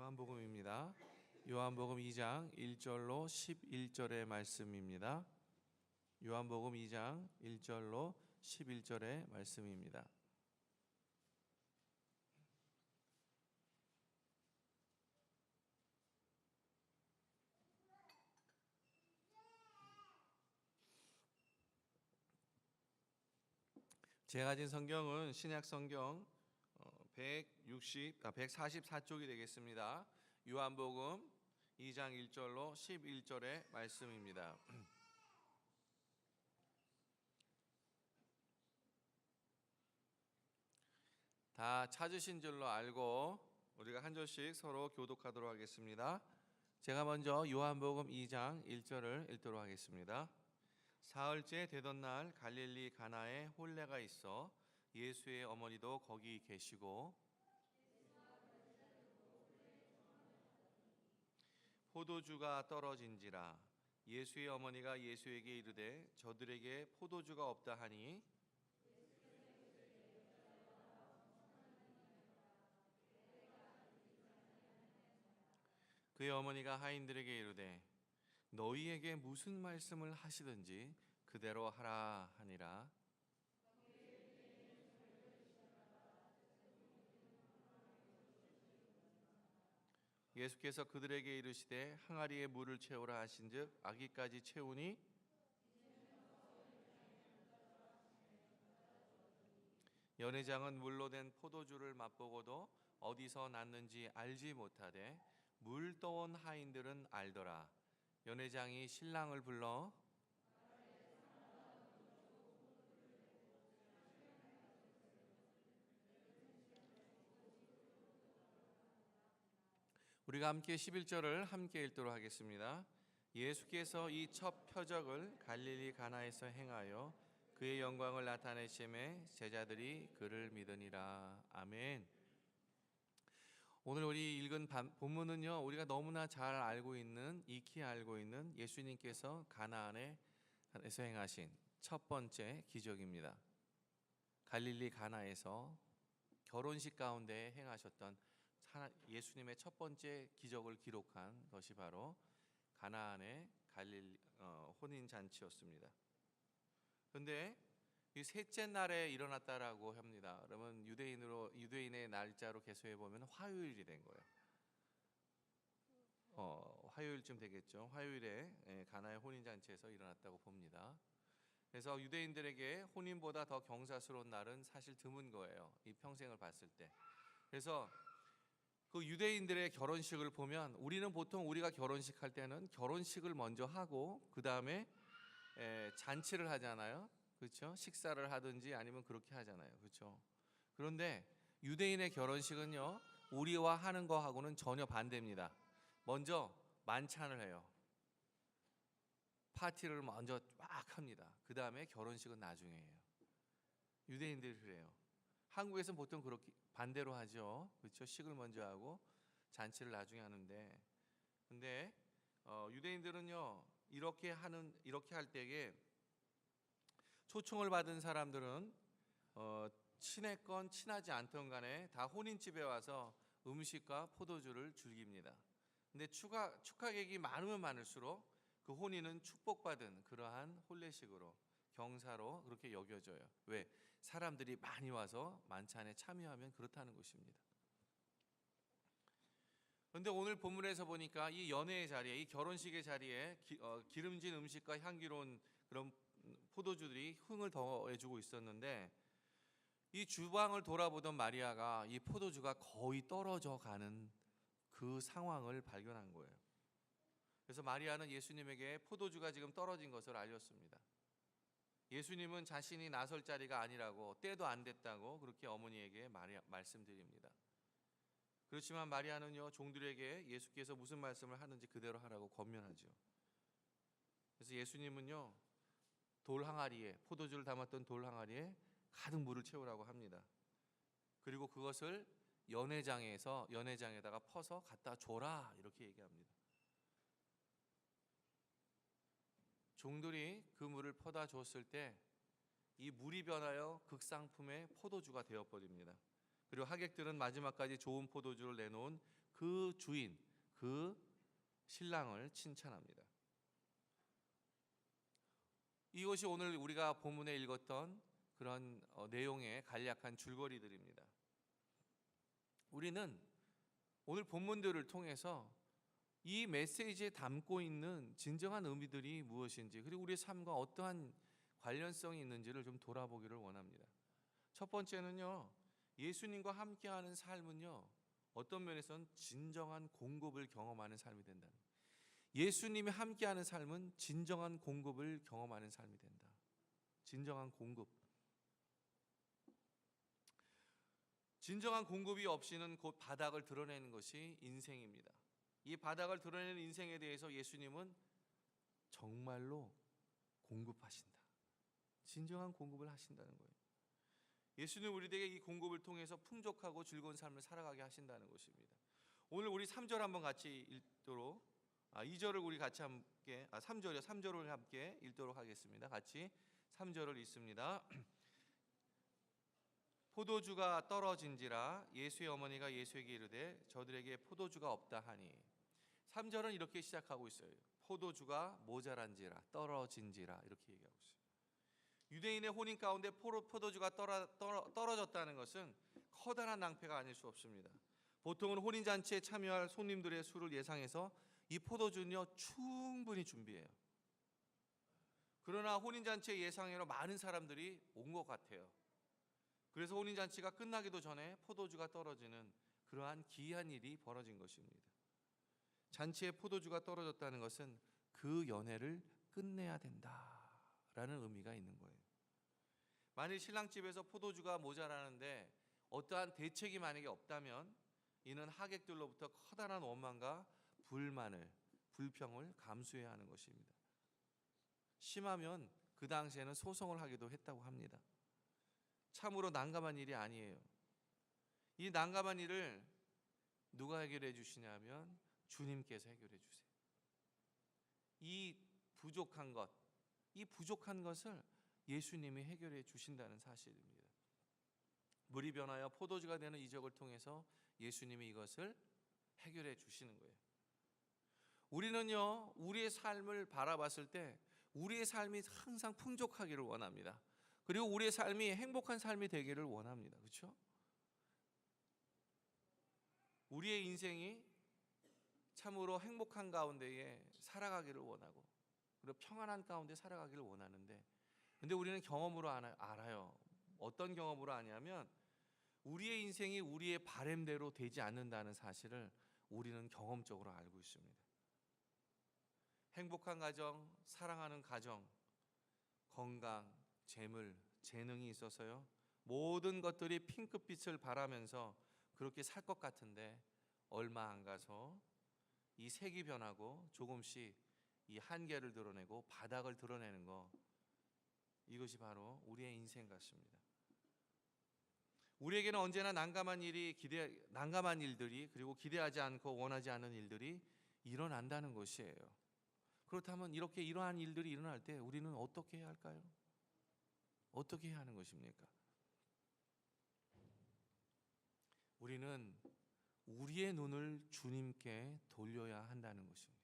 요한복음입니다. 요한복음 2장 1절로 11절의 말씀입니다. 요한복음 2장 1절로 11절의 말씀입니다. 제가 가진 성경은 신약 성경 144쪽이 되겠습니다. 요한복음 2장 1절로 11절의 말씀입니다. 다 찾으신 줄로 알고 우리가 한 절씩 서로 교독하도록 하겠습니다. 제가 먼저 요한복음 2장 1절을 읽도록 하겠습니다. 사흘째 되던 날 갈릴리 가나에 혼례가 있어 예수의 어머니도 거기 계시고 포도주가 떨어진지라. 예수의 어머니가 예수에게 이르되 저들에게 포도주가 없다 하니 그의 어머니가 하인들에게 이르되 너희에게 무슨 말씀을 하시든지 그대로 하라 하니라. 예수께서 그들에게 이르시되 항아리에 물을 채우라 하신즉 아기까지 채우니 연회장은 물로 된 포도주를 맛보고도 어디서 났는지 알지 못하되 물 떠온 하인들은 알더라. 연회장이 신랑을 불러 우리가 함께 11절을 함께 읽도록 하겠습니다. 예수께서 이 첫 표적을 갈릴리 가나에서 행하여 그의 영광을 나타내심에 제자들이 그를 믿으니라. 아멘. 오늘 우리 읽은 본문은요, 우리가 너무나 잘 알고 있는, 익히 알고 있는 예수님께서 가나안에서 행하신 첫 번째 기적입니다. 갈릴리 가나에서 결혼식 가운데 행하셨던 예수님의 첫 번째 기적을 기록한 것이 바로 가나안의 혼인 잔치였습니다. 그런데 이 셋째 날에 일어났다라고 합니다. 그러면 유대인의 날짜로 계산해 보면 화요일이 된 거예요. 화요일쯤 되겠죠. 화요일에 가나의 혼인 잔치에서 일어났다고 봅니다. 그래서 유대인들에게 혼인보다 더 경사스러운 날은 사실 드문 거예요. 이 평생을 봤을 때. 그래서 그 유대인들의 결혼식을 보면 우리는 보통 우리가 결혼식 할 때는 결혼식을 먼저 하고 그 다음에 잔치를 하잖아요. 그렇죠? 식사를 하든지 아니면 그렇게 하잖아요. 그렇죠? 그런데 유대인의 결혼식은요, 우리와 하는 거하고는 전혀 반대입니다. 먼저 만찬을 해요. 파티를 먼저 막 합니다. 그 다음에 결혼식은 나중에 해요. 유대인들이 그래요. 한국에서는 보통 그렇게 반대로 하죠. 그렇죠? 식을 먼저 하고 잔치를 나중에 하는데, 근데 유대인들은요 이렇게 할 때에 초청을 받은 사람들은 친했건 친하지 않던 간에 다 혼인집에 와서 음식과 포도주를 즐깁니다. 근데 축하객이 많으면 많을수록 그 혼인은 축복받은 그러한 혼례식으로 경사로 그렇게 여겨져요. 왜? 사람들이 많이 와서 만찬에 참여하면 그렇다는 것입니다. 그런데 오늘 본문에서 보니까 이 연회의 자리에, 이 결혼식의 자리에 기름진 음식과 향기로운 그런 포도주들이 흥을 더해주고 있었는데, 이 주방을 돌아보던 마리아가 이 포도주가 거의 떨어져 가는 그 상황을 발견한 거예요. 그래서 마리아는 예수님에게 포도주가 지금 떨어진 것을 알렸습니다. 예수님은 자신이 나설 자리가 아니라고, 때도 안 됐다고 그렇게 어머니에게 말씀드립니다. 그렇지만 마리아는요, 종들에게 예수께서 무슨 말씀을 하는지 그대로 하라고 권면하죠. 그래서 예수님은요, 포도주를 담았던 돌 항아리에 가득 물을 채우라고 합니다. 그리고 그것을 연회장에다가 퍼서 갖다 줘라 이렇게 얘기합니다. 종들이 그 물을 퍼다 줬을 때 이 물이 변하여 극상품의 포도주가 되어버립니다. 그리고 하객들은 마지막까지 좋은 포도주를 내놓은 그 주인, 그 신랑을 칭찬합니다. 이것이 오늘 우리가 본문에 읽었던 그런 내용의 간략한 줄거리들입니다. 우리는 오늘 본문들을 통해서 이 메시지에 담고 있는 진정한 의미들이 무엇인지, 그리고 우리의 삶과 어떠한 관련성이 있는지를 좀 돌아보기를 원합니다. 첫 번째는요, 예수님과 함께하는 삶은요, 어떤 면에서는 진정한 공급을 경험하는 삶이 된다. 예수님이 함께하는 삶은 진정한 공급을 경험하는 삶이 된다. 진정한 공급. 진정한 공급이 없이는 곧 바닥을 드러내는 것이 인생입니다. 이 바닥을 드러내는 인생에 대해서 예수님은 정말로 공급하신다. 진정한 공급을 하신다는 거예요. 예수님 우리에게 이 공급을 통해서 풍족하고 즐거운 삶을 살아가게 하신다는 것입니다. 오늘 우리 3절 한번 같이 읽도록 2절을 우리 같이 함께 3절이요. 3절을 함께 읽도록 하겠습니다. 같이 3절을 읽습니다. 포도주가 떨어진지라 예수의 어머니가 예수에게 이르되 저들에게 포도주가 없다 하니. 3절은 이렇게 시작하고 있어요. 포도주가 모자란지라 떨어진지라 이렇게 얘기하고 있어요. 유대인의 혼인 가운데 포도주가 떨어졌다는 것은 커다란 낭패가 아닐 수 없습니다. 보통은 혼인잔치에 참여할 손님들의 수를 예상해서 이 포도주는요 충분히 준비해요. 그러나 혼인잔치의 예상외로 많은 사람들이 온 것 같아요. 그래서 혼인잔치가 끝나기도 전에 포도주가 떨어지는 그러한 기이한 일이 벌어진 것입니다. 잔치에 포도주가 떨어졌다는 것은 그 연애를 끝내야 된다라는 의미가 있는 거예요. 만일 신랑집에서 포도주가 모자라는데 어떠한 대책이 만약에 없다면 이는 하객들로부터 커다란 원망과 불평을 감수해야 하는 것입니다. 심하면 그 당시에는 소송을 하기도 했다고 합니다. 참으로 난감한 일이 아니에요. 이 난감한 일을 누가 해결해 주시냐면 주님께서 해결해 주세요. 이 부족한 것을 예수님이 해결해 주신다는 사실입니다. 물이 변하여 포도주가 되는 이적을 통해서 예수님이 이것을 해결해 주시는 거예요. 우리는요, 우리의 삶을 바라봤을 때 우리의 삶이 항상 풍족하기를 원합니다. 그리고 우리의 삶이 행복한 삶이 되기를 원합니다. 그렇죠? 우리의 인생이 참으로 행복한 가운데에 살아가기를 원하고 그리고 평안한 가운데 살아가기를 원하는데, 근데 우리는 경험으로 알아요. 어떤 경험으로 아냐면 우리의 인생이 우리의 바램대로 되지 않는다는 사실을 우리는 경험적으로 알고 있습니다. 행복한 가정, 사랑하는 가정, 건강, 재물, 재능이 있어서요 모든 것들이 핑크빛을 발하면서 그렇게 살 것 같은데 얼마 안 가서 이 색이 변하고 조금씩 이 한계를 드러내고 바닥을 드러내는 거, 이것이 바로 우리의 인생 같습니다. 우리에게는 언제나 난감한 일들이 그리고 기대하지 않고 원하지 않은 일들이 일어난다는 것이에요. 그렇다면 이러한 일들이 일어날 때 우리는 어떻게 해야 할까요? 어떻게 해야 하는 것입니까? 우리는 우리의 눈을 주님께 돌려야 한다는 것입니다.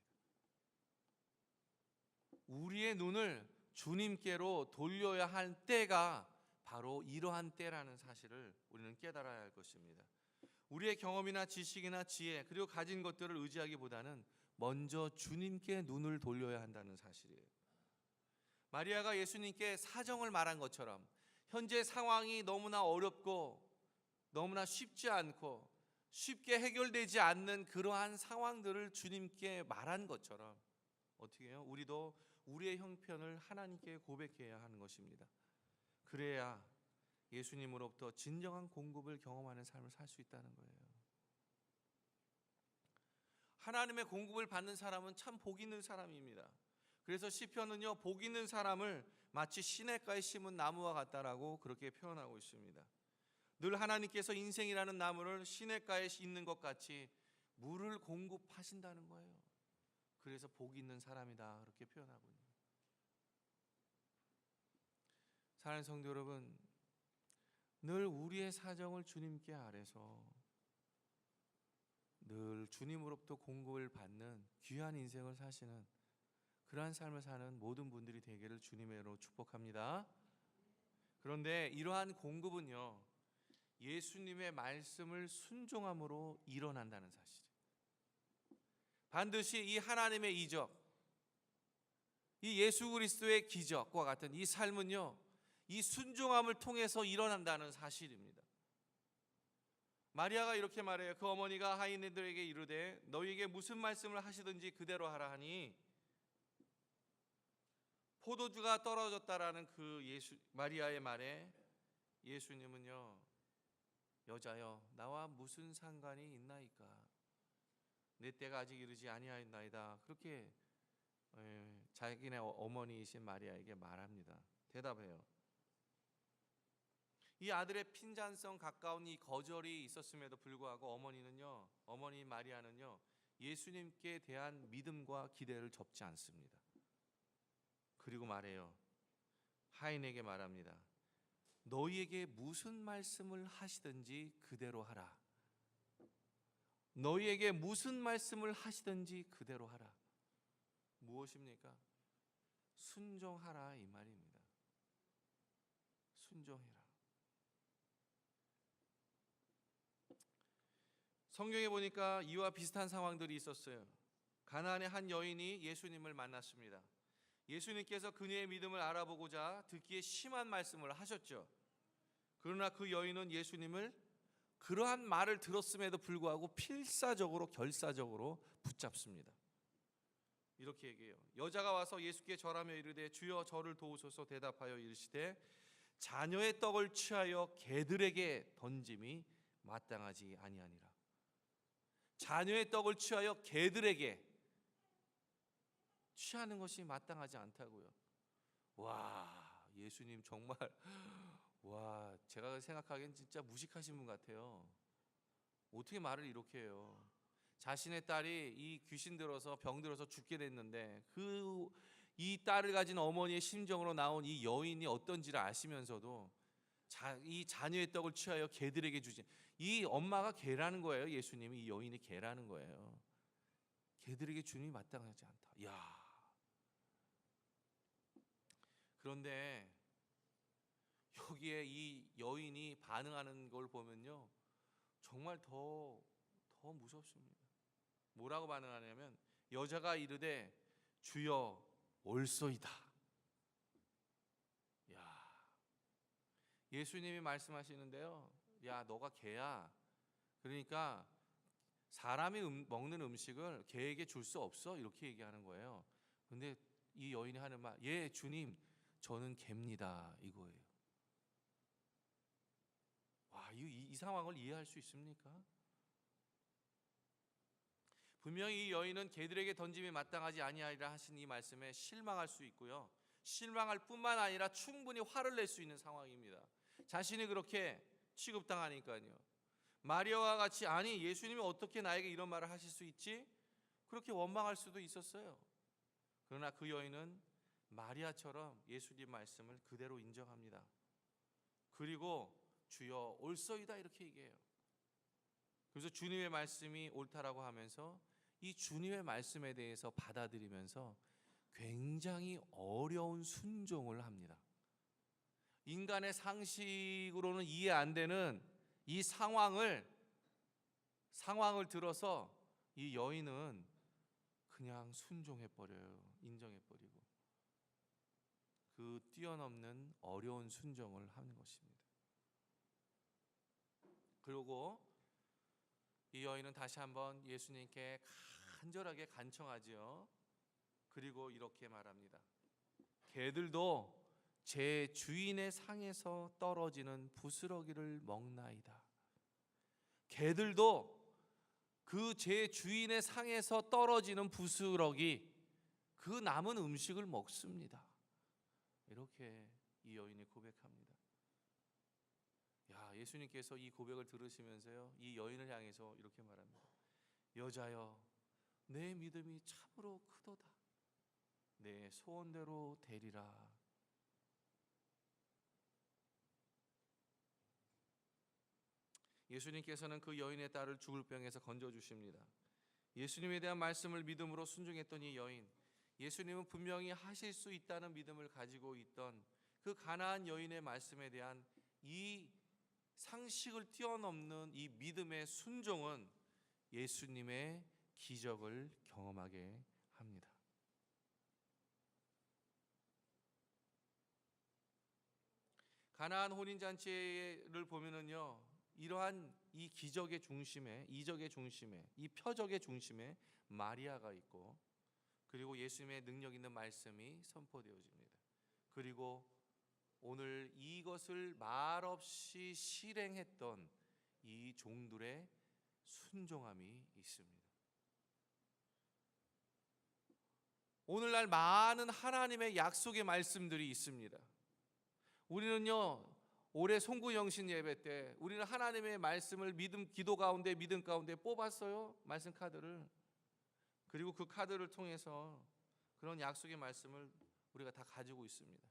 우리의 눈을 주님께로 돌려야 할 때가 바로 이러한 때라는 사실을 우리는 깨달아야 할 것입니다. 우리의 경험이나 지식이나 지혜 그리고 가진 것들을 의지하기보다는 먼저 주님께 눈을 돌려야 한다는 사실이에요. 마리아가 예수님께 사정을 말한 것처럼 현재 상황이 너무나 어렵고 너무나 쉽지 않고 쉽게 해결되지 않는 그러한 상황들을 주님께 말한 것처럼 어떻게 해요? 우리도 우리의 형편을 하나님께 고백해야 하는 것입니다. 그래야 예수님으로부터 진정한 공급을 경험하는 삶을 살 수 있다는 거예요. 하나님의 공급을 받는 사람은 참 복 있는 사람입니다. 그래서 시편은요 복 있는 사람을 마치 시냇가에 심은 나무와 같다라고 그렇게 표현하고 있습니다. 늘 하나님께서 인생이라는 나무를 시냇가에 있는 것 같이 물을 공급하신다는 거예요. 그래서 복 있는 사람이다 그렇게 표현하고 있는 거예요. 사랑하는 성도 여러분, 늘 우리의 사정을 주님께 아뢰서 늘 주님으로부터 공급을 받는 귀한 인생을 사시는 그러한 삶을 사는 모든 분들이 되기를 주님의 이름으로 축복합니다. 그런데 이러한 공급은요, 예수님의 말씀을 순종함으로 일어난다는 사실. 반드시 이 하나님의 이적, 이 예수 그리스도의 기적과 같은 이 삶은요, 이 순종함을 통해서 일어난다는 사실입니다. 마리아가 이렇게 말해요. 그 어머니가 하인들에게 이르되 너희에게 무슨 말씀을 하시든지 그대로 하라 하니, 포도주가 떨어졌다라는 그 마리아의 말에 예수님은요, 여자여 나와 무슨 상관이 있나이까, 내 때가 아직 이르지 아니하였나이다, 그렇게 자기네 어머니이신 마리아에게 말합니다. 대답해요. 이 아들의 핀잔성 가까운 이 거절이 있었음에도 불구하고 어머니 마리아는요, 예수님께 대한 믿음과 기대를 접지 않습니다. 그리고 말해요. 하인에게 말합니다. 너희에게 무슨 말씀을 하시든지 그대로 하라. 너희에게 무슨 말씀을 하시든지 그대로 하라. 무엇입니까? 순종하라 이 말입니다. 순종해라. 성경에 보니까 이와 비슷한 상황들이 있었어요. 가나안의 한 여인이 예수님을 만났습니다. 예수님께서 그녀의 믿음을 알아보고자 듣기에 심한 말씀을 하셨죠. 그러나 그 여인은 예수님을 그러한 말을 들었음에도 불구하고 필사적으로 결사적으로 붙잡습니다. 이렇게 얘기해요. 여자가 와서 예수께 절하며 이르되 주여 저를 도우소서. 대답하여 이르시되 자녀의 떡을 취하여 개들에게 던짐이 마땅하지 아니하니라. 자녀의 떡을 취하여 개들에게 취하는 것이 마땅하지 않다고요. 와, 예수님 정말 제가 생각하기엔 진짜 무식하신 분 같아요. 어떻게 말을 이렇게 해요? 자신의 딸이 이 귀신 들어서 병 들어서 죽게 됐는데 이 딸을 가진 어머니의 심정으로 나온 이 여인이 어떤지를 아시면서도 이 자녀의 떡을 취하여 개들에게 주지. 이 엄마가 개라는 거예요. 예수님이 이 여인이 개라는 거예요. 개들에게 주니 마땅하지 않다. 야. 그런데 여기에 이 여인이 반응하는 걸 보면요, 정말 더 무섭습니다. 뭐라고 반응하냐면 여자가 이르되 주여 올소이다. 야, 예수님이 말씀하시는데요, 야 너가 개야. 그러니까 사람이 먹는 음식을 개에게 줄 수 없어, 이렇게 얘기하는 거예요. 근데 이 여인이 하는 말, 예 주님 저는 개입니다, 이거예요. 와, 이 상황을 이해할 수 있습니까? 분명히 이 여인은 개들에게 던짐이 마땅하지 아니하리라 하신 이 말씀에 실망할 수 있고요, 실망할 뿐만 아니라 충분히 화를 낼 수 있는 상황입니다. 자신이 그렇게 취급당하니까요. 마리아와 같이 아니 예수님이 어떻게 나에게 이런 말을 하실 수 있지? 그렇게 원망할 수도 있었어요. 그러나 그 여인은 마리아처럼 예수님 말씀을 그대로 인정합니다. 그리고 주여 올소이다 이렇게 얘기해요. 그래서 주님의 말씀이 옳다라고 하면서 이 주님의 말씀에 대해서 받아들이면서 굉장히 어려운 순종을 합니다. 인간의 상식으로는 이해 안 되는 이 상황을 들어서 이 여인은 그냥 순종해버려요. 인정해버리고 그 뛰어넘는 어려운 순종을 하는 것입니다. 그리고 이 여인은 다시 한번 예수님께 간절하게 간청하지요. 그리고 이렇게 말합니다. 개들도 제 주인의 상에서 떨어지는 부스러기를 먹나이다. 개들도 그 제 주인의 상에서 떨어지는 부스러기, 그 남은 음식을 먹습니다. 이렇게 이 여인이 고백합니다. 야, 예수님께서 이 고백을 들으시면서요, 이 여인을 향해서 이렇게 말합니다. 여자여, 내 믿음이 참으로 크도다. 내 소원대로 되리라. 예수님께서는 그 여인의 딸을 죽을 병에서 건져주십니다. 예수님에 대한 말씀을 믿음으로 순종했던 이 여인, 예수님은 분명히 하실 수 있다는 믿음을 가지고 있던 그 가나안 여인의 말씀에 대한 이 상식을 뛰어넘는 이 믿음의 순종은 예수님의 기적을 경험하게 합니다. 가나안 혼인잔치를 보면은요, 이러한 이 기적의 중심에, 이적의 중심에, 이 표적의 중심에 마리아가 있고, 그리고 예수님의 능력 있는 말씀이 선포되어집니다. 그리고 오늘 이것을 말없이 실행했던 이 종들의 순종함이 있습니다. 오늘날 많은 하나님의 약속의 말씀들이 있습니다. 우리는요, 올해 송구영신 예배 때 우리는 하나님의 말씀을 기도 가운데, 믿음 가운데 뽑았어요. 말씀 카드를. 그리고 그 카드를 통해서 그런 약속의 말씀을 우리가 다 가지고 있습니다.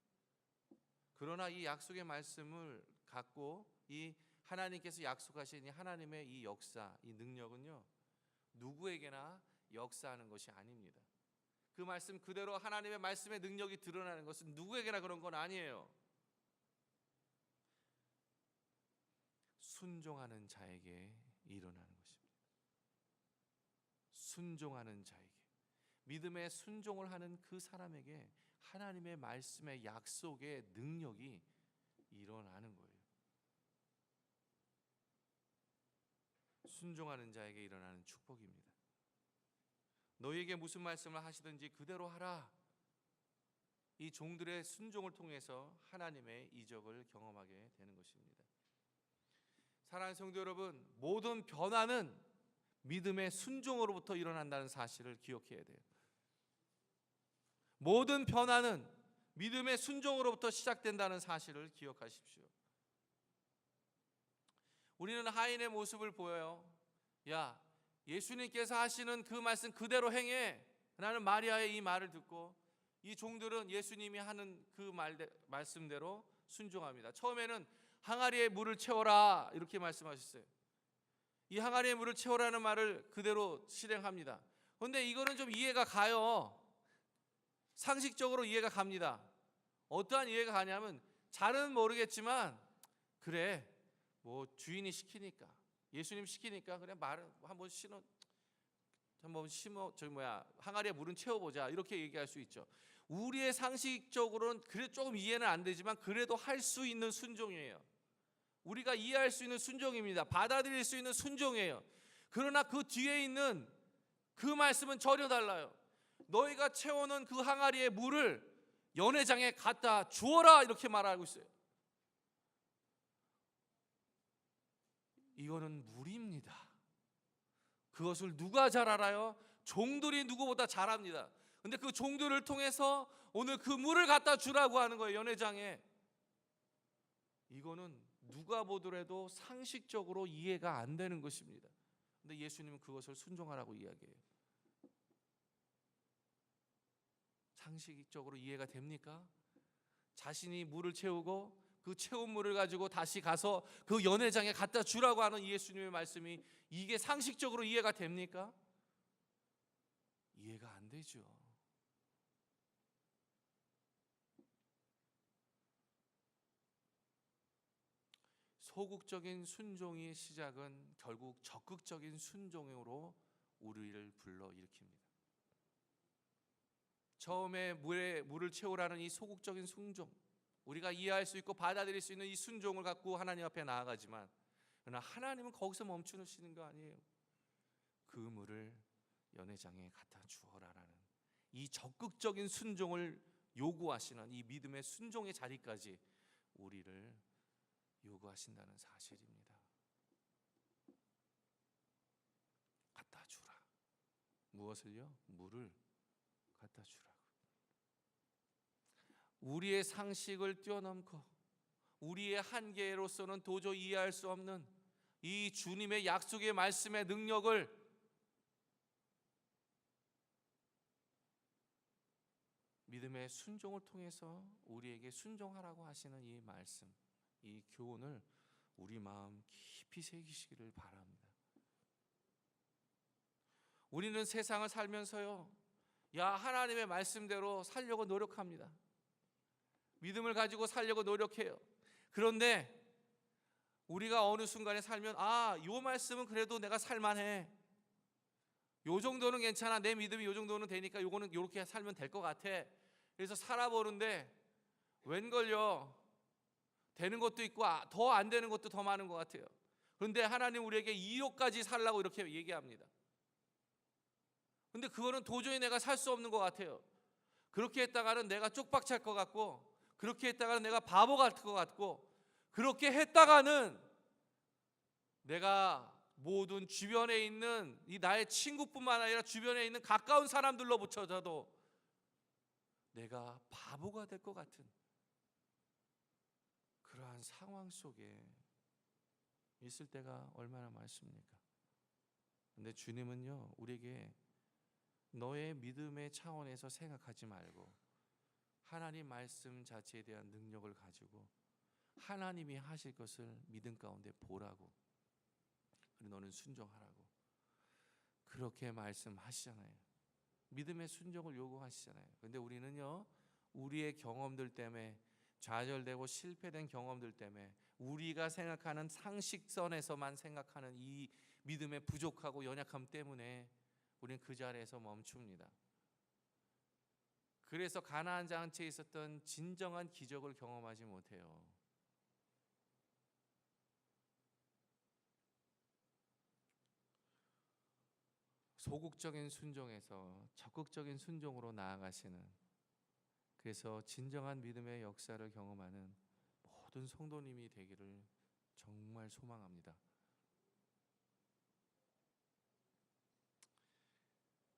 그러나 이 약속의 말씀을 갖고 이 하나님께서 약속하신 이 하나님의 이 역사, 이 능력은요, 누구에게나 역사하는 것이 아닙니다. 그 말씀 그대로 하나님의 말씀의 능력이 드러나는 것은 누구에게나 그런 건 아니에요. 순종하는 자에게 일어나는 것입니다. 순종하는 자에게, 믿음의 순종을 하는 그 사람에게 하나님의 말씀의 약속의 능력이 일어나는 거예요. 순종하는 자에게 일어나는 축복입니다. 너희에게 무슨 말씀을 하시든지 그대로 하라. 이 종들의 순종을 통해서 하나님의 이적을 경험하게 되는 것입니다. 사랑하는 성도 여러분, 모든 변화는 믿음의 순종으로부터 일어난다는 사실을 기억해야 돼요. 모든 변화는 믿음의 순종으로부터 시작된다는 사실을 기억하십시오. 우리는 하인의 모습을 보여요. 야, 예수님께서 하시는 그 말씀 그대로 행해. 라는 마리아의 이 말을 듣고 이 종들은 예수님이 하는 그 말씀대로 순종합니다. 처음에는 항아리에 물을 채워라 이렇게 말씀하셨어요. 이 항아리에 물을 채우라는 말을 그대로 실행합니다. 그런데 이거는 좀 이해가 가요. 상식적으로 이해가 갑니다. 어떠한 이해가 가냐면, 잘은 모르겠지만 그래, 뭐 주인이 시키니까, 예수님 시키니까 그래 말을 한번 항아리에 물은 채워보자 이렇게 얘기할 수 있죠. 우리의 상식적으로는 그래 조금 이해는 안 되지만 그래도 할 수 있는 순종이에요. 우리가 이해할 수 있는 순종입니다. 받아들일 수 있는 순종이에요. 그러나 그 뒤에 있는 그 말씀은 전혀 달라요. 너희가 채워놓은 그 항아리의 물을 연회장에 갖다 주어라 이렇게 말하고 있어요. 이거는 물입니다. 그것을 누가 잘 알아요? 종들이 누구보다 잘 압니다. 근데 그 종들을 통해서 오늘 그 물을 갖다 주라고 하는 거예요, 연회장에. 이거는 누가 보더라도 상식적으로 이해가 안 되는 것입니다. 근데 예수님은 그것을 순종하라고 이야기해요. 상식적으로 이해가 됩니까? 자신이 물을 채우고 그 채운 물을 가지고 다시 가서 그 연회장에 갖다 주라고 하는 예수님의 말씀이 이게 상식적으로 이해가 됩니까? 이해가 안 되죠. 소극적인 순종의 시작은 결국 적극적인 순종으로 우리를 불러일으킵니다. 처음에 물을 채우라는 이 소극적인 순종, 우리가 이해할 수 있고 받아들일 수 있는 이 순종을 갖고 하나님 앞에 나아가지만, 그러나 하나님은 거기서 멈추시는 거 아니에요. 그 물을 연회장에 갖다 주어라라는 이 적극적인 순종을 요구하시는 이 믿음의 순종의 자리까지 우리를 요구하신다는 사실입니다. 갖다 주라. 무엇을요? 물을 갖다 주라고. 우리의 상식을 뛰어넘고 우리의 한계로서는 도저히 이해할 수 없는 이 주님의 약속의 말씀의 능력을 믿음의 순종을 통해서 우리에게 순종하라고 하시는 이 말씀, 이 교훈을 우리 마음 깊이 새기시기를 바랍니다. 우리는 세상을 살면서요, 하나님의 말씀대로 살려고 노력합니다. 믿음을 가지고 살려고 노력해요. 그런데 우리가 어느 순간에 살면 요 말씀은 그래도 내가 살만해. 요 정도는 괜찮아. 내 믿음이 요 정도는 되니까 요거는 요렇게 살면 될 것 같아. 그래서 살아보는데 웬걸요, 되는 것도 있고 더 안 되는 것도 더 많은 것 같아요. 그런데 하나님 우리에게 이효까지 살라고 이렇게 얘기합니다. 근데 그거는 도저히 내가 살 수 없는 것 같아요. 그렇게 했다가는 내가 쪽박 찰 것 같고, 그렇게 했다가는 내가 바보 같을 것 같고, 그렇게 했다가는 내가 모든 주변에 있는 이 나의 친구뿐만 아니라 주변에 있는 가까운 사람들로 붙여져도 내가 바보가 될 것 같은 그러한 상황 속에 있을 때가 얼마나 많습니까? 근데 주님은요, 우리에게 너의 믿음의 차원에서 생각하지 말고 하나님 말씀 자체에 대한 능력을 가지고 하나님이 하실 것을 믿음 가운데 보라고, 그리고 너는 순종하라고 그렇게 말씀하시잖아요. 믿음의 순종을 요구하시잖아요. 그런데 우리는요, 우리의 경험들 때문에, 좌절되고 실패된 경험들 때문에, 우리가 생각하는 상식선에서만 생각하는 이 믿음의 부족하고 연약함 때문에 우리는 그 자리에서 멈춥니다. 그래서 가나안 장치에 있었던 진정한 기적을 경험하지 못해요. 소극적인 순종에서 적극적인 순종으로 나아가시는, 그래서 진정한 믿음의 역사를 경험하는 모든 성도님이 되기를 정말 소망합니다.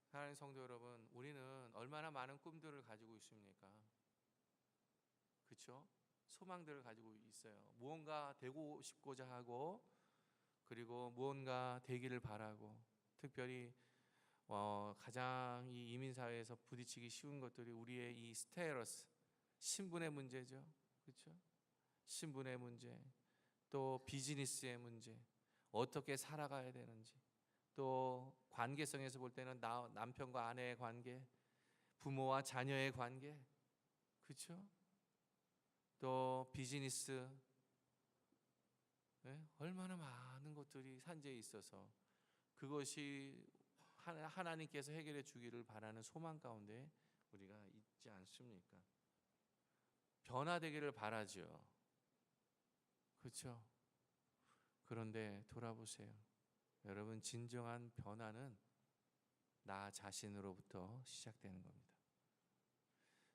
사랑하는 성도 여러분, 우리는 얼마나 많은 꿈들을 가지고 있습니까? 그렇죠? 소망들을 가지고 있어요. 무언가 되고 싶고자 하고, 그리고 무언가 되기를 바라고, 특별히 가장 이 이민사회에서 부딪히기 쉬운 것들이 우리의 이 스테러스, 신분의 문제죠. 그렇죠? 신분의 문제, 또 비즈니스의 문제, 어떻게 살아가야 되는지, 또 관계성에서 볼 때는 남편과 아내의 관계, 부모와 자녀의 관계, 그렇죠? 또 비즈니스, 얼마나 많은 것들이 산재에 있어서 그것이 하나님께서 해결해 주기를 바라는 소망 가운데 우리가 있지 않습니까? 변화되기를 바라죠. 그렇죠? 그런데 돌아보세요. 여러분, 진정한 변화는 나 자신으로부터 시작되는 겁니다.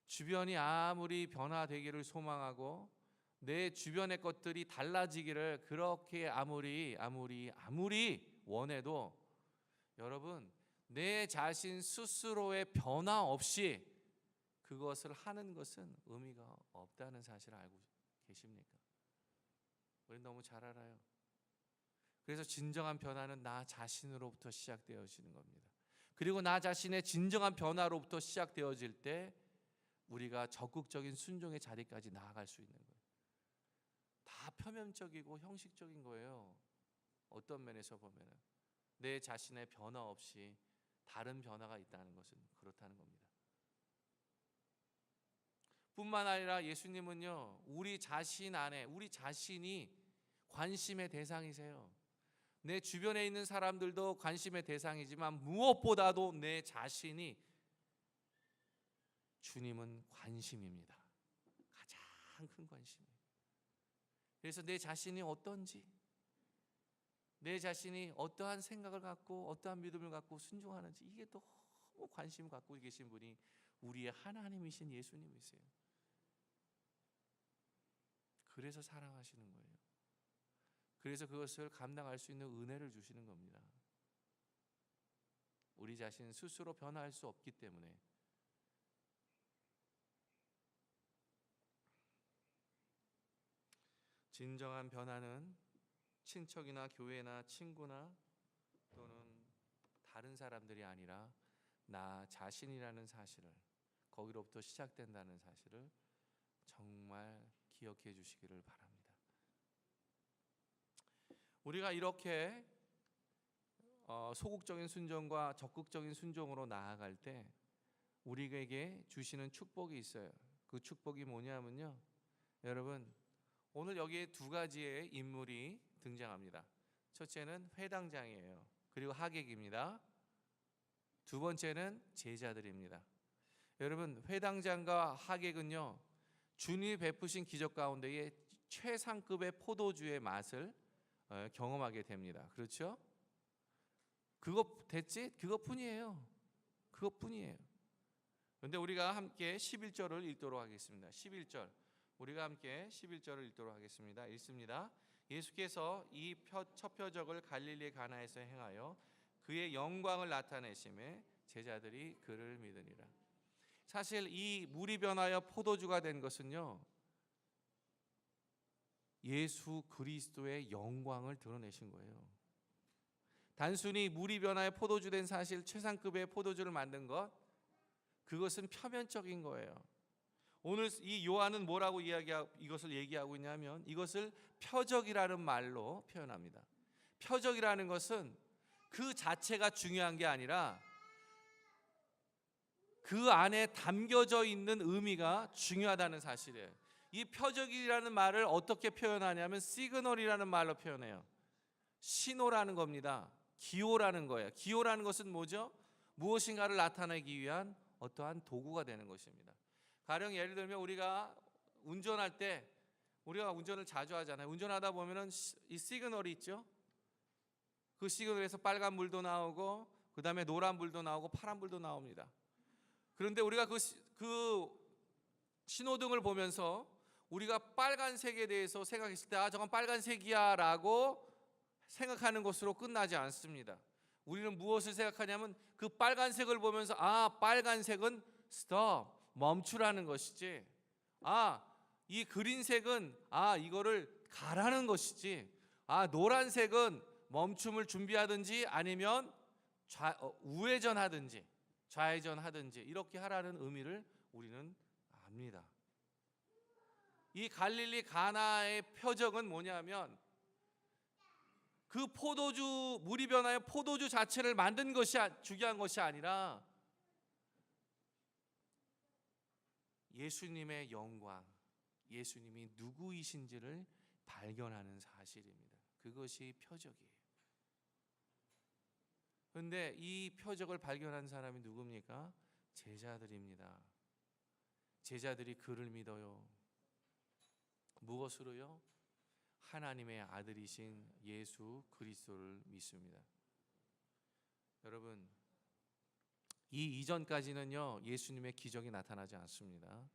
주변이 아무리 변화되기를 소망하고 내 주변의 것들이 달라지기를 그렇게 아무리 원해도, 여러분, 내 자신 스스로의 변화 없이 그것을 하는 것은 의미가 없다는 사실을 알고 계십니까? 우리 너무 잘 알아요. 그래서 진정한 변화는 나 자신으로부터 시작되어지는 겁니다. 그리고 나 자신의 진정한 변화로부터 시작되어질 때 우리가 적극적인 순종의 자리까지 나아갈 수 있는 거예요. 다 표면적이고 형식적인 거예요. 어떤 면에서 보면 내 자신의 변화 없이 다른 변화가 있다는 것은 그렇다는 겁니다. 뿐만 아니라 예수님은요, 우리 자신 안에 우리 자신이 관심의 대상이세요. 내 주변에 있는 사람들도 관심의 대상이지만 무엇보다도 내 자신이, 주님은 관심입니다. 가장 큰 관심이에요. 그래서 내 자신이 어떤지, 내 자신이 어떠한 생각을 갖고 어떠한 믿음을 갖고 순종하는지, 이게 너무 관심을 갖고 계신 분이 우리의 하나님이신 예수님이세요. 그래서 사랑하시는 거예요. 그래서 그것을 감당할 수 있는 은혜를 주시는 겁니다. 우리 자신 스스로 변화할 수 없기 때문에. 진정한 변화는 친척이나 교회나 친구나 또는 다른 사람들이 아니라 나 자신이라는 사실을, 거기로부터 시작된다는 사실을 정말 기억해 주시기를 바랍니다. 우리가 이렇게 소극적인 순종과 적극적인 순종으로 나아갈 때 우리에게 주시는 축복이 있어요. 그 축복이 뭐냐면요, 여러분, 오늘 여기에 두 가지의 인물이 등장합니다. 첫째는 회당장이에요. 그리고 하객입니다. 두 번째는 제자들입니다. 여러분, 회당장과 하객은요, 주님이 베푸신 기적 가운데에 최상급의 포도주의 맛을 경험하게 됩니다. 그렇죠? 그것 됐지? 그것뿐이에요. 그것뿐이에요. 그런데 우리가 함께 11절을 읽도록 하겠습니다. 11절, 우리가 함께 11절을 읽도록 하겠습니다. 읽습니다. 예수께서 이 첫 표적을 갈릴리 가나에서 행하여 그의 영광을 나타내심에 제자들이 그를 믿으니라. 사실 이 물이 변하여 포도주가 된 것은요, 예수 그리스도의 영광을 드러내신 거예요. 단순히 물이 변하여 포도주 된 사실, 최상급의 포도주를 만든 것, 그것은 표면적인 거예요. 오늘 이 요한은 뭐라고 이것을 얘기하고 있냐면, 이것을 표적이라는 말로 표현합니다. 표적이라는 것은 그 자체가 중요한 게 아니라 그 안에 담겨져 있는 의미가 중요하다는 사실이에요. 이 표적이라는 말을 어떻게 표현하냐면 시그널이라는 말로 표현해요. 신호라는 겁니다. 기호라는 거예요. 기호라는 것은 뭐죠? 무엇인가를 나타내기 위한 어떠한 도구가 되는 것입니다. 가령 예를 들면 우리가 운전할 때, 우리가 운전을 자주 하잖아요. 운전하다 보면은 이 시그널이 있죠. 그 시그널에서 빨간 불도 나오고, 그 다음에 노란 불도 나오고, 파란 불도 나옵니다. 그런데 우리가 그 신호등을 보면서 우리가 빨간색에 대해서 생각했을 때, 아, 저건 빨간색이야 라고 생각하는 것으로 끝나지 않습니다. 우리는 무엇을 생각하냐면 그 빨간색을 보면서, 아, 빨간색은 스톱, 멈추라는 것이지, 아, 이 그린색은 이거를 가라는 것이지, 노란색은 멈춤을 준비하든지 아니면 우회전하든지 좌회전하든지 이렇게 하라는 의미를 우리는 압니다. 이 갈릴리 가나의 표적은 뭐냐면 그 포도주, 물이 변하여 포도주 자체를 만든 것이 중요한 것이 아니라 예수님의 영광, 예수님이 누구이신지를 발견하는 사실입니다. 그것이 표적이에요. 그런데 이 표적을 발견한 사람이 누굽니까? 제자들입니다. 제자들이 그를 믿어요. 무엇으로요? 하나님의 아들이신 예수 그리스도를 믿습니다. 여러분, 이 이전까지는요, 예수님의 기적이 나타나지 않습니다.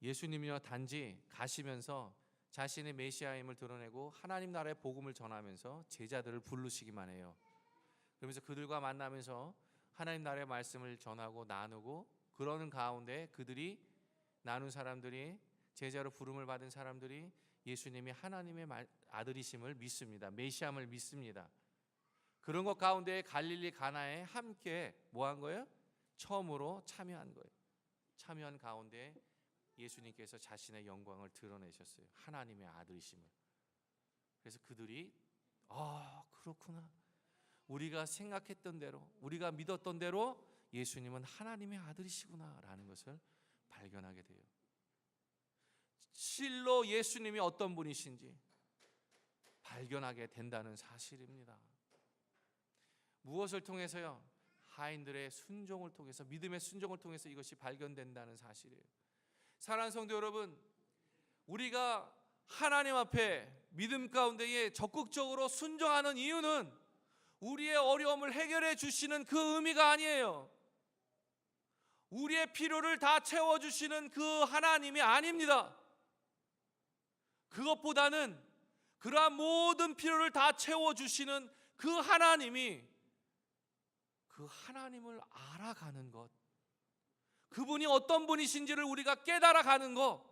예수님이요, 단지 가시면서 자신의 메시아임을 드러내고 하나님 나라의 복음을 전하면서 제자들을 부르시기만 해요. 그러면서 그들과 만나면서 하나님 나라의 말씀을 전하고 나누고, 그러는 가운데 그들이 나눈 사람들이, 제자로 부름을 받은 사람들이 예수님이 하나님의 아들이심을 믿습니다. 메시아임을 믿습니다. 그런 것 가운데 갈릴리 가나에 함께 뭐 한 거예요? 처음으로 참여한 거예요. 참여한 가운데 예수님께서 자신의 영광을 드러내셨어요. 하나님의 아들이심을. 그래서 그들이 그렇구나, 우리가 생각했던 대로, 우리가 믿었던 대로 예수님은 하나님의 아들이시구나 라는 것을 발견하게 돼요. 실로 예수님이 어떤 분이신지 발견하게 된다는 사실입니다. 무엇을 통해서요? 하인들의 순종을 통해서, 믿음의 순종을 통해서 이것이 발견된다는 사실이에요. 사랑하는 성도 여러분, 우리가 하나님 앞에 믿음 가운데에 적극적으로 순종하는 이유는 우리의 어려움을 해결해 주시는 그 의미가 아니에요. 우리의 필요를 다 채워주시는 그 하나님이 아닙니다. 그것보다는 그러한 모든 필요를 다 채워주시는 그 하나님이, 그 하나님을 알아가는 것, 그분이 어떤 분이신지를 우리가 깨달아가는 것,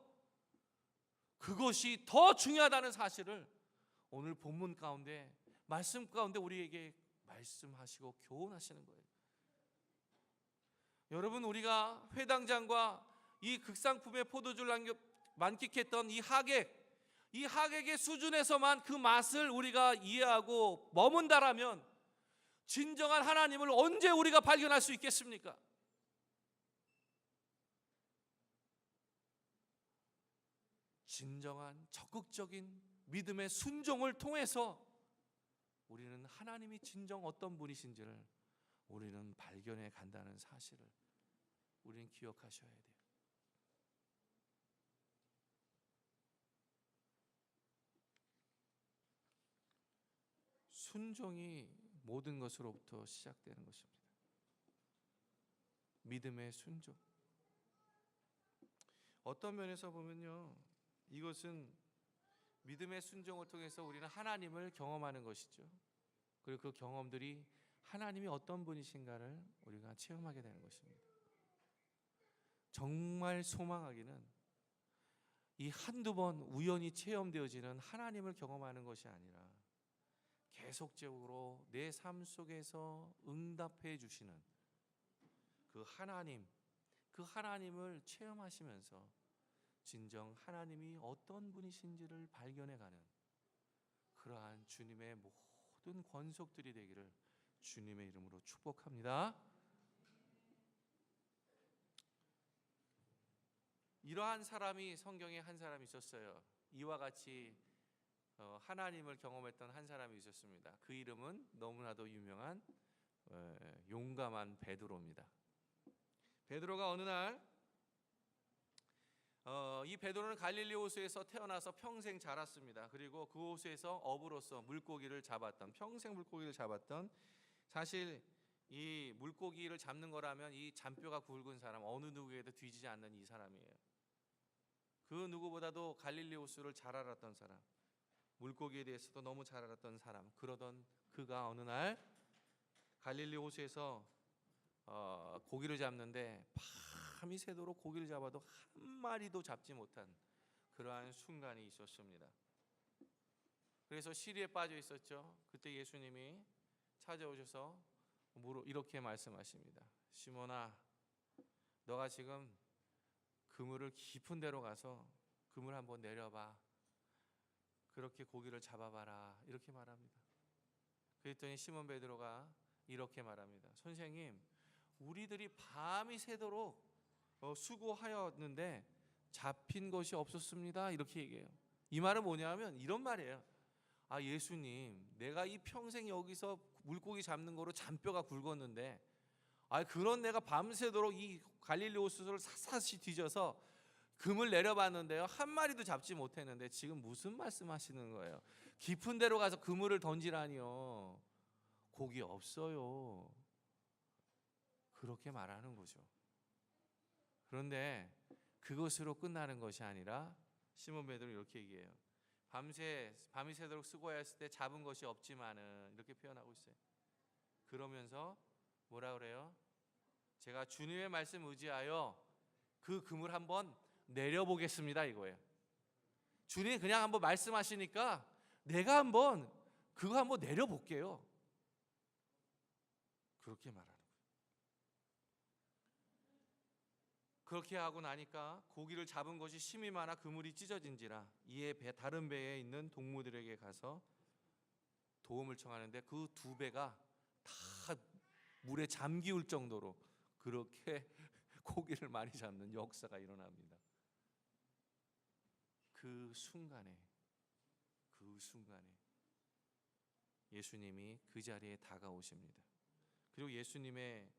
그것이 더 중요하다는 사실을 오늘 본문 가운데, 말씀 가운데 우리에게 말씀하시고 교훈하시는 거예요. 여러분, 우리가 회당장과 이 극상품의 포도주를 만끽했던 이 하객, 이 하객의 수준에서만 그 맛을 우리가 이해하고 머문다라면 진정한 하나님을 언제 우리가 발견할 수 있겠습니까? 진정한 적극적인 믿음의 순종을 통해서 우리는 하나님이 진정 어떤 분이신지를 우리는 발견해 간다는 사실을 우리는 기억하셔야 돼요. 순종이 모든 것으로부터 시작되는 것입니다. 믿음의 순종. 어떤 면에서 보면요, 이것은 믿음의 순종을 통해서 우리는 하나님을 경험하는 것이죠. 그리고 그 경험들이 하나님이 어떤 분이신가를 우리가 체험하게 되는 것입니다. 정말 소망하기는 이 한두 번 우연히 체험되어지는 하나님을 경험하는 것이 아니라 계속적으로 내 삶 속에서 응답해 주시는 그 하나님을 체험하시면서 진정 하나님이 어떤 분이신지를 발견해가는 그러한 주님의 모든 권속들이 되기를 주님의 이름으로 축복합니다. 이러한 사람이 성경에 한 사람이 있었어요. 이와 같이 하나님을 경험했던 한 사람이 있었습니다. 그 이름은 너무나도 유명한 용감한 베드로입니다. 베드로가 어느 날 이 베드로는 갈릴리 호수에서 태어나서 평생 자랐습니다. 그리고 그 호수에서 어부로서 물고기를 잡았던, 평생 물고기를 잡았던, 사실 이 물고기를 잡는 거라면 이 잔뼈가 굵은 사람, 어느 누구에도 뒤지지 않는 이 사람이에요. 그 누구보다도 갈릴리 호수를 잘 알았던 사람, 물고기에 대해서도 너무 잘 알았던 사람. 그러던 그가 어느 날 갈릴리 호수에서 고기를 잡는데 밤이 새도록 고기를 잡아도 한 마리도 잡지 못한 그러한 순간이 있었습니다. 그래서 시리에 빠져 있었죠. 그때 예수님이 찾아오셔서 이렇게 말씀하십니다. 시몬아, 너가 지금 그물을 깊은 데로 가서 그물 한번 내려봐. 그렇게 고기를 잡아봐라. 이렇게 말합니다. 그랬더니 시몬 베드로가 이렇게 말합니다. 선생님, 우리들이 밤이 새도록 수고하였는데 잡힌 것이 없었습니다. 이렇게 얘기해요. 이 말은 뭐냐면 이런 말이에요. 아, 예수님, 내가 이 평생 여기서 물고기 잡는 거로 잔뼈가 굵었는데, 그런 내가 밤새도록 이 갈릴리 호수를 샅샅이 뒤져서 금을 내려봤는데요, 한 마리도 잡지 못했는데 지금 무슨 말씀하시는 거예요? 깊은 데로 가서 그물을 던지라니요. 고기 없어요. 그렇게 말하는 거죠. 그런데 그것으로 끝나는 것이 아니라 시몬 베드로 이렇게 얘기해요. 밤이 새도록 수고하였을 때 잡은 것이 없지만은, 이렇게 표현하고 있어요. 그러면서 뭐라 그래요? 제가 주님의 말씀 의지하여 그 그물 한번 내려보겠습니다, 이거예요. 주님이 그냥 한번 말씀하시니까 내가 한번 그거 한번 내려볼게요. 그렇게 말하는 거예요. 그렇게 하고 나니까 고기를 잡은 것이 심이 많아 그물이 찢어진지라 이에 다른 배에 있는 동무들에게 가서 도움을 청하는데 그 두 배가 다 물에 잠기울 정도로 그렇게 고기를 많이 잡는 역사가 일어납니다. 그 순간에 예수님이 그 자리에 다가오십니다. 그리고 예수님의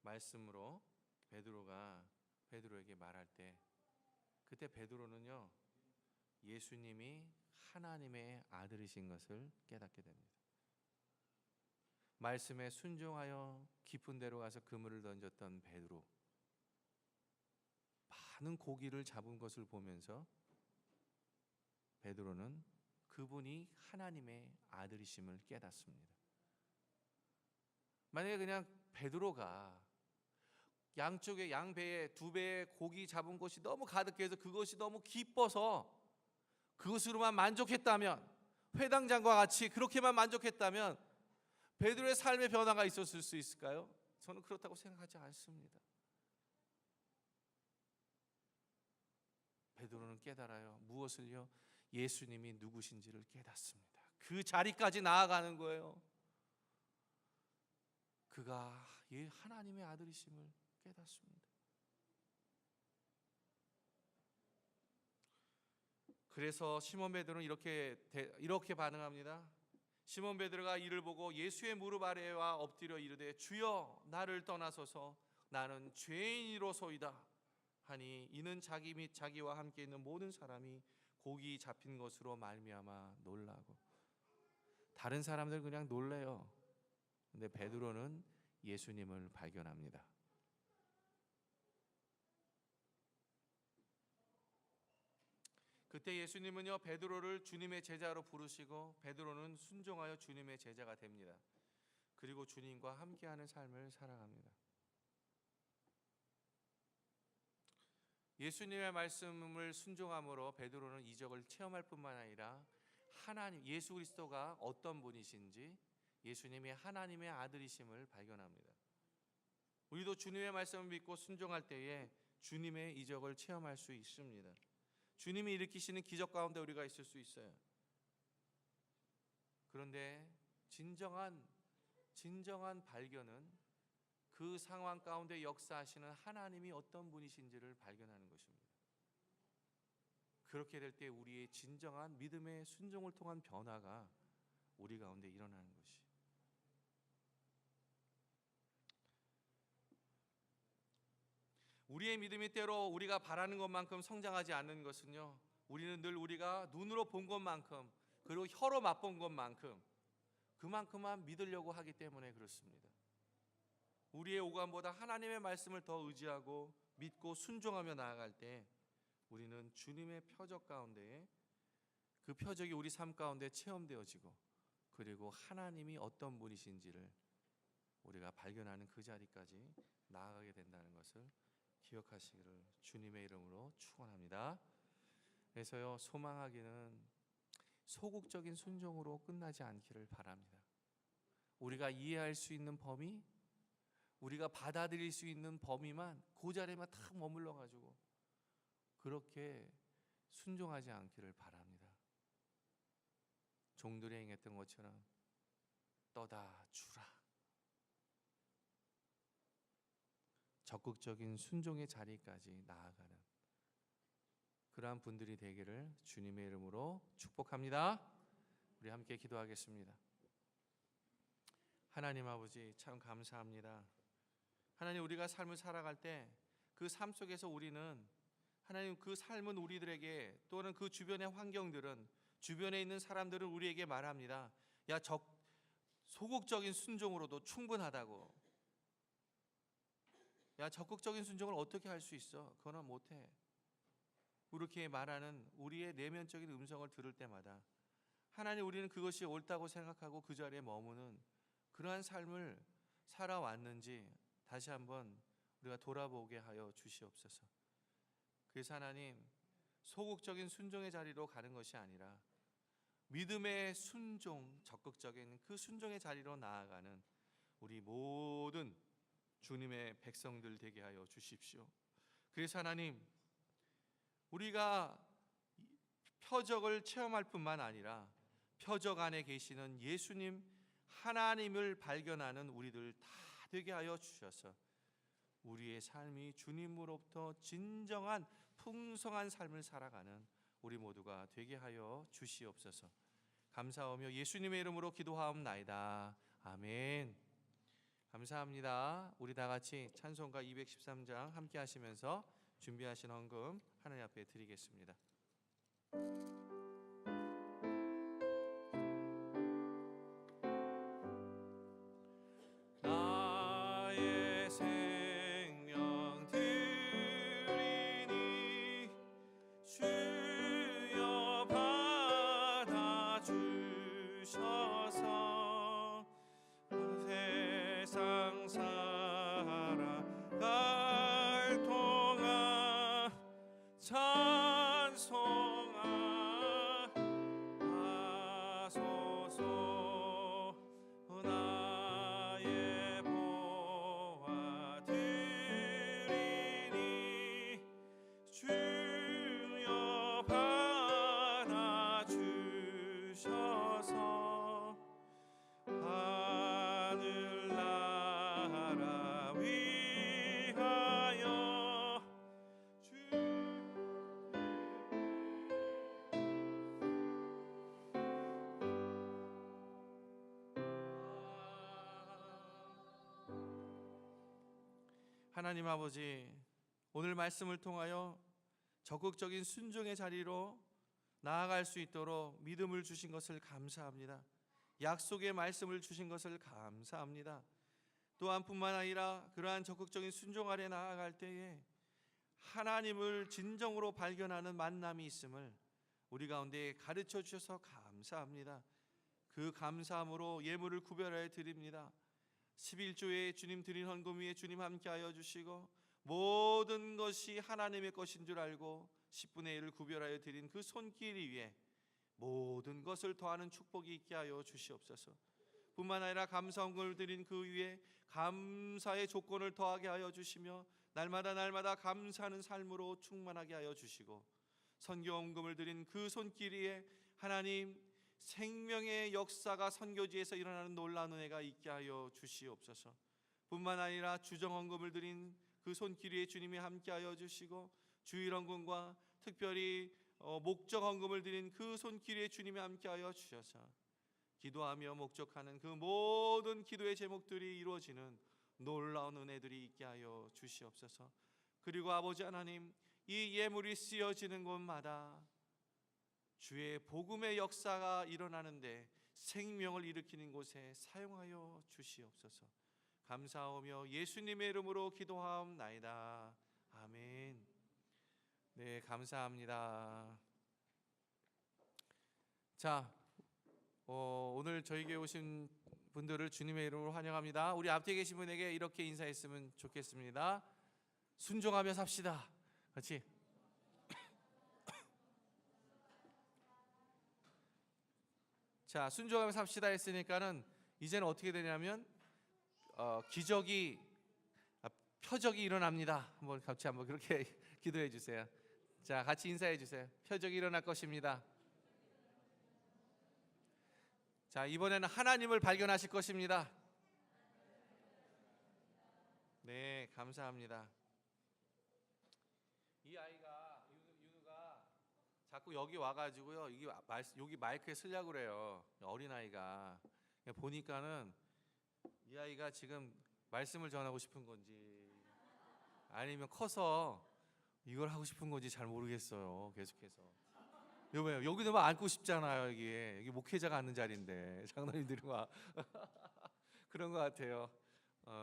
말씀으로 베드로가 베드로에게 말할 때, 그때 베드로는요, 예수님이 하나님의 아들이신 것을 깨닫게 됩니다. 말씀에 순종하여 깊은 데로 가서 그물을 던졌던 베드로, 많은 고기를 잡은 것을 보면서 베드로는 그분이 하나님의 아들이심을 깨닫습니다. 만약에 그냥 베드로가 양쪽에 양배에 두 배의 고기 잡은 것이 너무 가득해서 그것이 너무 기뻐서 그것으로만 만족했다면, 회당장과 같이 그렇게만 만족했다면 베드로의 삶의 변화가 있었을 수 있을까요? 저는 그렇다고 생각하지 않습니다. 베드로는 깨달아요. 무엇을요? 예수님이 누구신지를 깨닫습니다. 그 자리까지 나아가는 거예요. 그가 하나님의 아들이심을 깨닫습니다. 그래서 시몬 베드로는 이렇게 반응합니다. 시몬 베드로가 이를 보고 예수의 무릎 아래와 엎드려 이르되 주여 나를 떠나소서 나는 죄인이로소이다 하니 이는 자기 및 자기와 함께 있는 모든 사람이 고기 잡힌 것으로 말미암아 놀라고. 다른 사람들 그냥 놀래요. 근데 베드로는 예수님을 발견합니다. 그때 예수님은요 베드로를 주님의 제자로 부르시고 베드로는 순종하여 주님의 제자가 됩니다. 그리고 주님과 함께하는 삶을 살아갑니다. 예수님의 말씀을 순종함으로 베드로는 이적을 체험할 뿐만 아니라 하나님 예수 그리스도가 어떤 분이신지 예수님이 하나님의 아들이심을 발견합니다. 우리도 주님의 말씀을 믿고 순종할 때에 주님의 이적을 체험할 수 있습니다. 주님이 일으키시는 기적 가운데 우리가 있을 수 있어요. 그런데 진정한 발견은 그 상황 가운데 역사하시는 하나님이 어떤 분이신지를 발견하는 것입니다. 그렇게 될 때 우리의 진정한 믿음의 순종을 통한 변화가 우리 가운데 일어나는 것이. 우리의 믿음이 때로 우리가 바라는 것만큼 성장하지 않는 것은요, 우리는 늘 우리가 눈으로 본 것만큼 그리고 혀로 맛본 것만큼 그만큼만 믿으려고 하기 때문에 그렇습니다. 우리의 오감보다 하나님의 말씀을 더 의지하고 믿고 순종하며 나아갈 때 우리는 주님의 표적 가운데에 그 표적이 우리 삶 가운데 체험되어지고 그리고 하나님이 어떤 분이신지를 우리가 발견하는 그 자리까지 나아가게 된다는 것을 기억하시기를 주님의 이름으로 축원합니다. 그래서요, 소망하기는 소극적인 순종으로 끝나지 않기를 바랍니다. 우리가 이해할 수 있는 범위, 우리가 받아들일 수 있는 범위만 그 자리에만 딱 머물러 가지고 그렇게 순종하지 않기를 바랍니다. 종들이 행했던 것처럼 떠다 주라. 적극적인 순종의 자리까지 나아가는 그러한 분들이 되기를 주님의 이름으로 축복합니다. 우리 함께 기도하겠습니다. 하나님 아버지, 참 감사합니다. 하나님, 우리가 삶을 살아갈 때 그 삶 속에서 우리는 하나님, 그 삶은 우리들에게 또는 그 주변의 환경들은, 주변에 있는 사람들은 우리에게 말합니다. 야, 소극적인 순종으로도 충분하다고. 야, 적극적인 순종을 어떻게 할 수 있어? 그거는 못해. 그렇게 말하는 우리의 내면적인 음성을 들을 때마다 하나님, 우리는 그것이 옳다고 생각하고 그 자리에 머무는 그러한 삶을 살아왔는지 다시 한번 우리가 돌아보게 하여 주시옵소서. 그래서 하나님, 소극적인 순종의 자리로 가는 것이 아니라 믿음의 순종, 적극적인 그 순종의 자리로 나아가는 우리 모든 주님의 백성들 되게 하여 주십시오. 그래서 하나님, 우리가 표적을 체험할 뿐만 아니라 표적 안에 계시는 예수님 하나님을 발견하는 우리들 다 되게 하여 주셔서 우리의 삶이 주님으로부터 진정한 풍성한 삶을 살아가는 우리 모두가 되게 하여 주시옵소서. 감사하며 예수님의 이름으로 기도하옵나이다. 아멘. 감사합니다. 우리 다 같이 찬송가 213장 함께 하시면서 준비하신 헌금 하나님 앞에 드리겠습니다. 나의 생명 드리니 주여 받아주셔서 세상 살아갈 동안 찬송하소서. 나의 보아 드리니 주여 하나님 아버지, 오늘 말씀을 통하여 적극적인 순종의 자리로 나아갈 수 있도록 믿음을 주신 것을 감사합니다. 약속의 말씀을 주신 것을 감사합니다. 또한 뿐만 아니라 그러한 적극적인 순종 아래 나아갈 때에 하나님을 진정으로 발견하는 만남이 있음을 우리 가운데 가르쳐 주셔서 감사합니다. 그 감사함으로 예물을 구별하여 드립니다. 11조에 주님 드린 헌금 위에 주님 함께하여 주시고 모든 것이 하나님의 것인 줄 알고 10분의 1을 구별하여 드린 그 손길 위에 모든 것을 더하는 축복이 있게 하여 주시옵소서. 뿐만 아니라 감사헌금을 드린 그 위에 감사의 조건을 더하게 하여 주시며 날마다 감사하는 삶으로 충만하게 하여 주시고 선교헌금을 드린 그 손길 위에 하나님 생명의 역사가 선교지에서 일어나는 놀라운 은혜가 있게 하여 주시옵소서. 뿐만 아니라 주정헌금을 드린 그 손길 위에 주님이 함께하여 주시고 주일헌금과 특별히 목적헌금을 드린 그 손길 위에 주님이 함께하여 주셔서 기도하며 목적하는 그 모든 기도의 제목들이 이루어지는 놀라운 은혜들이 있게 하여 주시옵소서. 그리고 아버지 하나님, 이 예물이 쓰여지는 곳마다 주의 복음의 역사가 일어나는데 생명을 일으키는 곳에 사용하여 주시옵소서. 감사하며 예수님의 이름으로 기도하옵나이다. 아멘. 네, 감사합니다. 자, 오늘 저에게 오신 분들을 주님의 이름으로 환영합니다. 우리 앞뒤에 계신 분에게 이렇게 인사했으면 좋겠습니다. 순종하며 삽시다. 같이. 자, 순종하며 삽시다 했으니까는 이제는 어떻게 되냐면 기적이 표적이 일어납니다. 같이 한번 그렇게 기도해 주세요. 자, 같이 인사해 주세요. 표적이 일어날 것입니다. 자, 이번에는 하나님을 발견하실 것입니다. 네, 감사합니다. 이 아이가 윤우가 자꾸 여기 와가지고요, 여기 마이크에 쓰려고 그래요. 어린 아이가 보니까는 이 아이가 지금 말씀을 전하고 싶은 건지 아니면 커서 이걸 하고 싶은 건지 잘 모르겠어요. 계속해서. 여보요, 여기도 막 앉고 싶잖아요. 여기 목회자가 앉는 자리인데 장로님들이 막 그런 것 같아요.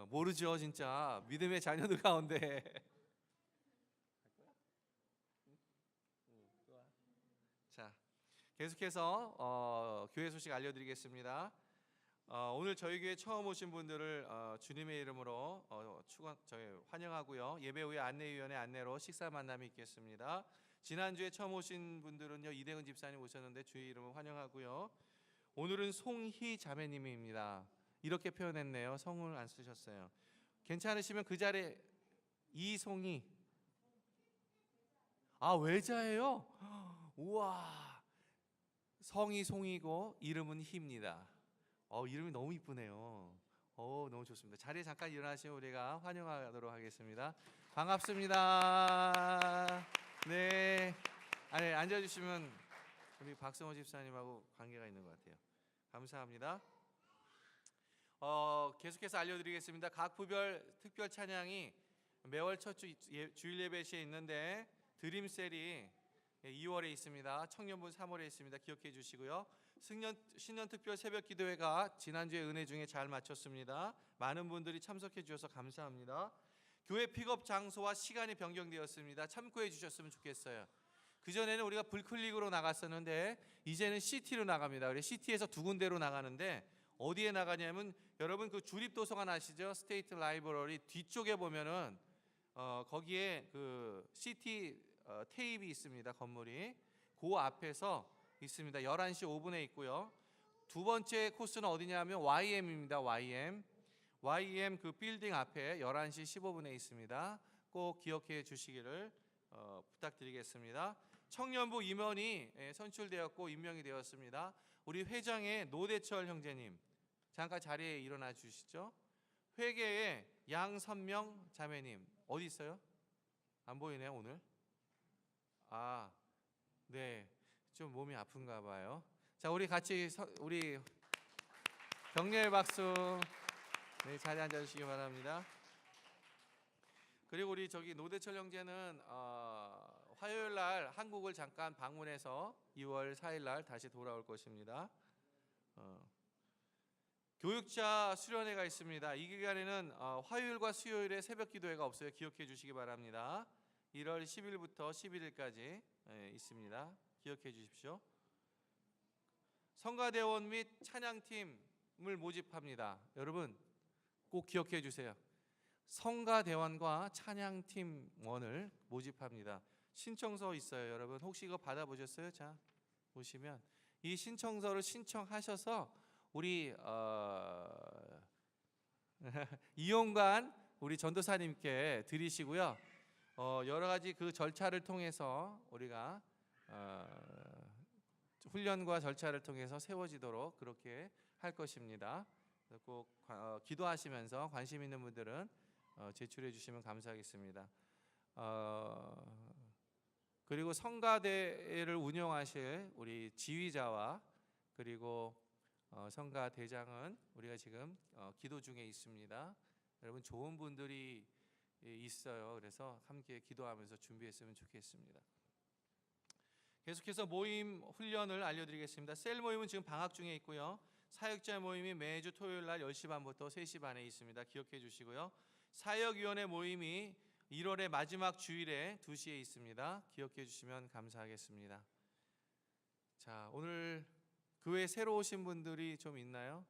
모르죠, 진짜 믿음의 자녀들 가운데. 자, 계속해서 교회 소식 알려드리겠습니다. 오늘 저희 교회 처음 오신 분들을 주님의 이름으로 저희 환영하고요. 예배 후에 안내위원회 안내로 식사 만남이 있겠습니다. 지난주에 처음 오신 분들은요, 이대은 집사님 오셨는데 주의 이름을 환영하고요. 오늘은 송희 자매님입니다. 이렇게 표현했네요. 성을 안 쓰셨어요. 괜찮으시면 그 자리에 이송희. 아, 외자예요? 우와. 성이 송이고 이름은 희입니다. 이름이 너무 이쁘네요. 너무 좋습니다. 자리에 잠깐 일어나시면 우리가 환영하도록 하겠습니다. 반갑습니다. 네, 아니 앉아주시면 우리 박성호 집사님하고 관계가 있는 것 같아요. 감사합니다. 계속해서 알려드리겠습니다. 각 부별 특별 찬양이 매월 첫 주일 예배 시에 있는데 드림셀이 2월에 있습니다. 청년부 3월에 있습니다. 기억해 주시고요. 신년 특별 새벽 기도회가 지난주에 은혜 중에 잘 마쳤습니다. 많은 분들이 참석해 주셔서 감사합니다. 교회 픽업 장소와 시간이 변경되었습니다. 참고해 주셨으면 좋겠어요. 그전에는 우리가 불클릭으로 나갔었는데 이제는 CT로 나갑니다. 우리 CT에서 두 군데로 나가는데 어디에 나가냐면 여러분 그 주립도서관 아시죠? 스테이트 라이브러리 뒤쪽에 보면은 거기에 그 CT 테이프가 있습니다. 건물이 그 앞에서 있습니다. 11시 5분에 있고요. 두 번째 코스는 어디냐면 YM입니다. YM 그 빌딩 앞에 11시 15분에 있습니다. 꼭 기억해 주시기를 부탁드리겠습니다. 청년부 임원이 선출되었고 임명이 되었습니다. 우리 회장의 노대철 형제님 잠깐 자리에 일어나 주시죠. 회계의 양선명 자매님 어디 있어요? 안 보이네요 오늘. 네, 좀 몸이 아픈가 봐요. 자, 우리 같이 우리 격려의 박수. 네, 자리에 앉아주시기 바랍니다. 그리고 우리 저기 노대철 형제는 화요일 날 한국을 잠깐 방문해서 2월 4일 날 다시 돌아올 것입니다. 교육자 수련회가 있습니다. 이 기간에는 화요일과 수요일에 새벽 기도회가 없어요. 기억해 주시기 바랍니다. 1월 10일부터 11일까지 있습니다. 기억해 주십시오. 성가대원 및 찬양팀을 모집합니다. 여러분 꼭 기억해 주세요. 성가대원과 찬양팀원을 모집합니다. 신청서 있어요. 여러분 혹시 이거 받아보셨어요? 자, 보시면 이 신청서를 신청하셔서 우리 이용관 우리 전도사님께 드리시고요. 여러 가지 그 절차를 통해서 우리가 훈련과 절차를 통해서 세워지도록 그렇게 할 것입니다. 꼭 기도하시면서 관심 있는 분들은 제출해 주시면 감사하겠습니다. 그리고 성가대를 운영하실 우리 지휘자와 그리고 성가대장은 우리가 지금 기도 중에 있습니다. 여러분 좋은 분들이 있어요. 그래서 함께 기도하면서 준비했으면 좋겠습니다. 계속해서 모임 훈련을 알려드리겠습니다. 셀 모임은 지금 방학 중에 있고요. 사역자 모임이 매주 토요일 날 10시 반부터 3시 반에 있습니다. 기억해 주시고요. 사역위원회 모임이 1월의 마지막 주일에 2시에 있습니다. 기억해 주시면 감사하겠습니다. 자, 오늘 그 외에 새로 오신 분들이 좀 있나요?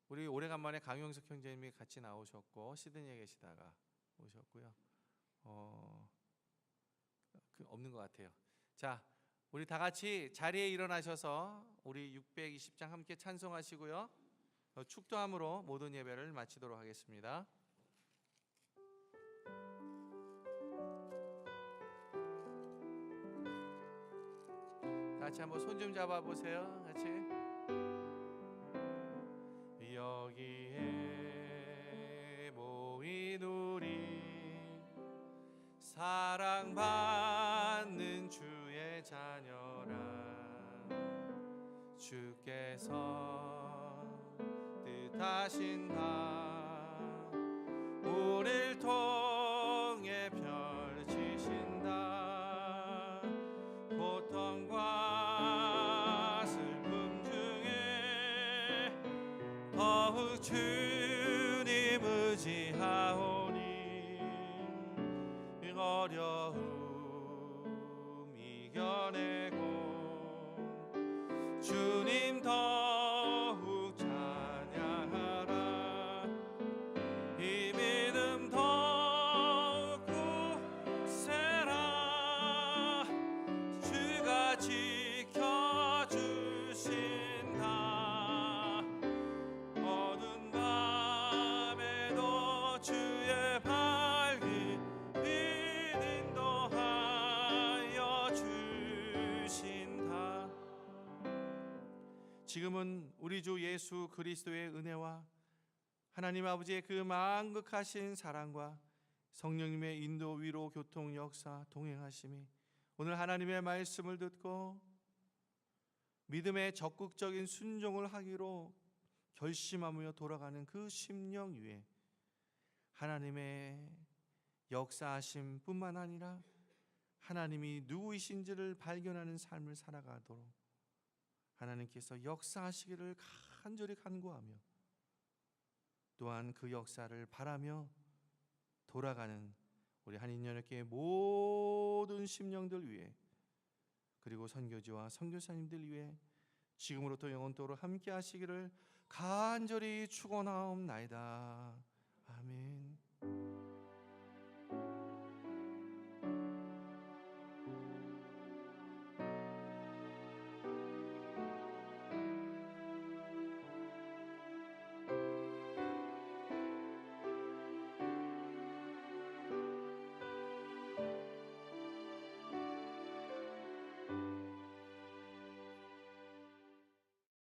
우리 오래간만에 강용석 형제님이 같이 나오셨고 시드니에 계시다가 오셨고요. 없는 것 같아요. 자, 우리 다 같이 자리에 일어나셔서 우리 620장 함께 찬송하시고요. 축도함으로 모든 예배를 마치도록 하겠습니다. 같이 한번 손 좀 잡아 보세요. 같이. 여기에 모인 우리 사랑받는 주의 자녀라. 주께서 뜻하신 바 우릴 통해 펼치신다. 고통과 슬픔 중에 더욱 주님 의지하오니 어려움 이겨내고 주님 더욱 찬양하라. 이 믿음 더욱 굳세라. 주가 지켜주신다. 어두운 밤에도 주의 밝기 빛 인도하여 주신다. 지금은 우리 주 예수 그리스도의 은혜와 하나님 아버지의 그 만극하신 사랑과 성령님의 인도, 위로, 교통, 역사, 동행하심이 오늘 하나님의 말씀을 듣고 믿음의 적극적인 순종을 하기로 결심하며 돌아가는 그 심령 위에 하나님의 역사하심 뿐만 아니라 하나님이 누구이신지를 발견하는 삶을 살아가도록 하나님께서 역사하시기를 간절히 간구하며 또한 그 역사를 바라며 돌아가는 우리 한인연합교회 모든 심령들 위해 그리고 선교지와 선교사님들 위해 지금으로부터 영원토록 함께 하시기를 간절히 축원하옵나이다.